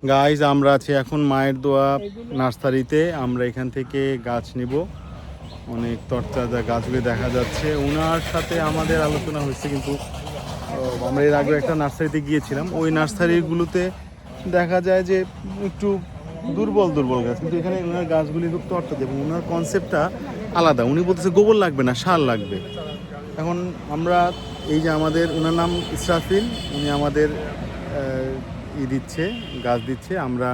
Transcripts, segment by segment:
Guys আমরা আছি এখন মায়ের দোয়া নার্সারিতে। আমরা এখান থেকে গাছ নিব, অনেক তরতাজা গাছগুলি দেখা যাচ্ছে। ওনার সাথে আমাদের আলোচনা হয়েছে, কিন্তু আমরা এর আগে একটা নার্সারিতে গিয়েছিলাম। ওই নার্সারিগুলোতে দেখা যায় যে একটু দুর্বল দুর্বল গাছ, কিন্তু এখানে ওনার গাছগুলি খুব তরতাজা এবং ওনার কনসেপ্টটা আলাদা। উনি বলতেছে গোবর লাগবে না, সার লাগবে। এখন আমরা এই যে আমাদের ওনার নাম ইসরাফিল, উনি আমাদের দিচ্ছে, গাছ দিচ্ছে। আমরা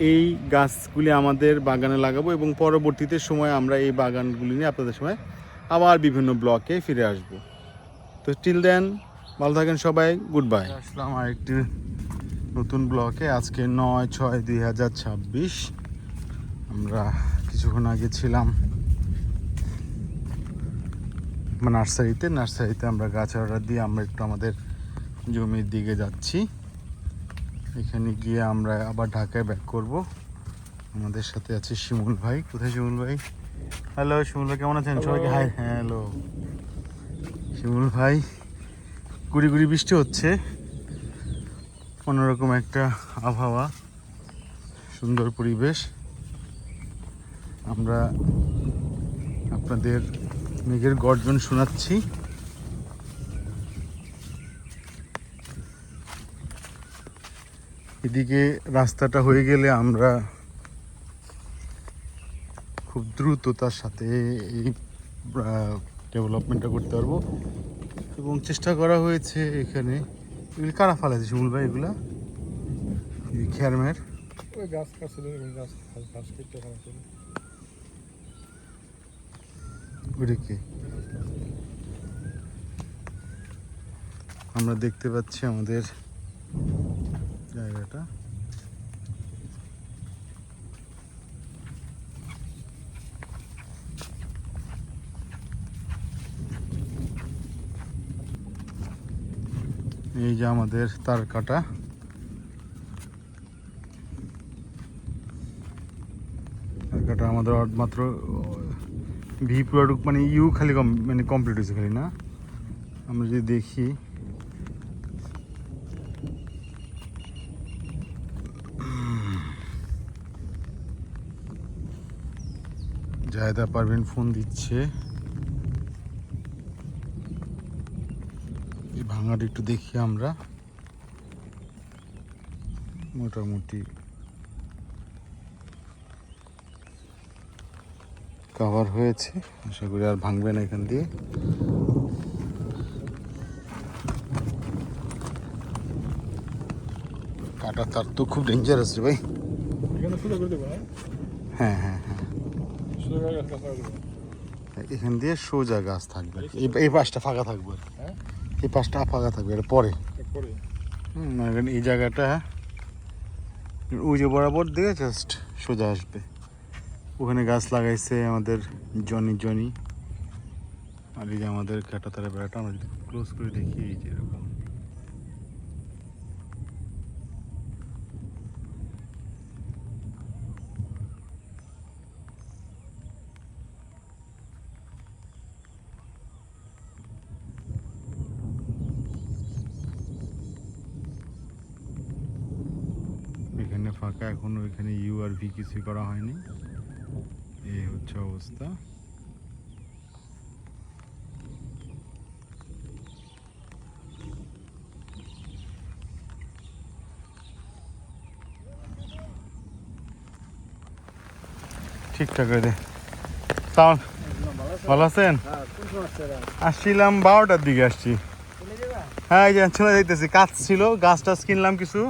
এই গাছগুলি আমাদের বাগানে লাগাবো এবং পরবর্তীতে সময় আমরা এই বাগানগুলি নিয়ে আপনাদের সময় আবার বিভিন্ন ব্লকে ফিরে আসব। তো টিল দেন ভালো থাকেন সবাই, গুড বাই। আসলাম আরেকটি নতুন ব্লকে। আজকে 9/6/2026। আমরা কিছুক্ষণ আগে ছিলাম নার্সারিতে আমরা গাছ অর্ডার দিয়ে আমরা একটু আমাদের জমির দিকে যাচ্ছি। এখানে গিয়ে আমরা আবার ঢাকায় ব্যাক করব। আমাদের সাথে আছে শিমুল ভাই। কোথায় শিমুল ভাই? হ্যালো শিমুল ভাই, কেমন আছেন? সবাইকে হাই। হ্যালো শিমুল ভাই। গুড়ি গুড়ি বৃষ্টি হচ্ছে, অন্যরকম একটা আবহাওয়া, সুন্দর পরিবেশ। আমরা আপনাদের মেঘের গর্জন শোনাচ্ছি। এদিকে রাস্তাটা হয়ে গেলে আমরা খুব দ্রুততার সাথে এই ডেভেলপমেন্টটা করতে পারবো এবং চেষ্টা করা হয়েছে। এখানে এগুলি কারা ফালাইছে শিমুল ভাই? এগুলা খেয়ারমের গাছ কাটছিল, গাছ কেটে ওদিকে আমরা দেখতে পাচ্ছি আমাদের জায়গাটা। এই যে আমাদের তার কাটা। আমাদের মাত্র ভি প্রোডাক্ট মানে ইউ খালি মানে কমপ্লিট হয়েছে খালি না। আমরা যদি দেখি জায়দা পারভিন ফোন দিচ্ছে। এই ভাঙাটা একটু দেখি আমরা। মোটামুটি কভার হয়েছে, আশা করি আর ভাঙবে না এখান দিয়ে। কাটা তার তো খুব ডেঞ্জারাস রে ভাই। হ্যাঁ হ্যাঁ হ্যাঁ, এখান দিয়ে সোজা গাছ থাকবে। এই পাশটা ফাঁকা থাকবে, এই পাশটা ফাঁকা থাকবে এটা পরে। এই জায়গাটা ওই যে বরাবর দিয়ে জাস্ট সোজা আসবে। ওখানে গাছ লাগাইছে আমাদের জনি। আর এই যে আমাদের কাঁটাতারের বেড়াটা আমরা যদি ক্লোজ করে দেখি, এই যে এরকম এখানে ফাঁকা। এখন ওইখানে ইউ আর ভি কিছুই করা হয়নি। এই হচ্ছে অবস্থা। ঠিকঠাক করে ভালো আছেন? আসছিলাম 12টার দিকে আসছি। হ্যাঁ এই যে চলে যাইতেছি, কাজ ছিল, গাছ টাছ কিনলাম কিছু।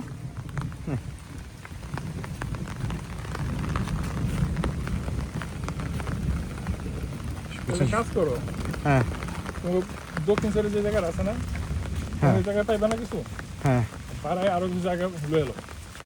কাজ করো। হ্যাঁ দক্ষিণ সাইডে যে জায়গা আছে না, ওই জায়গাটাই বানা কিছু। হ্যাঁ, পাড়ায় আরো কিছু জায়গা ভুলে এলো।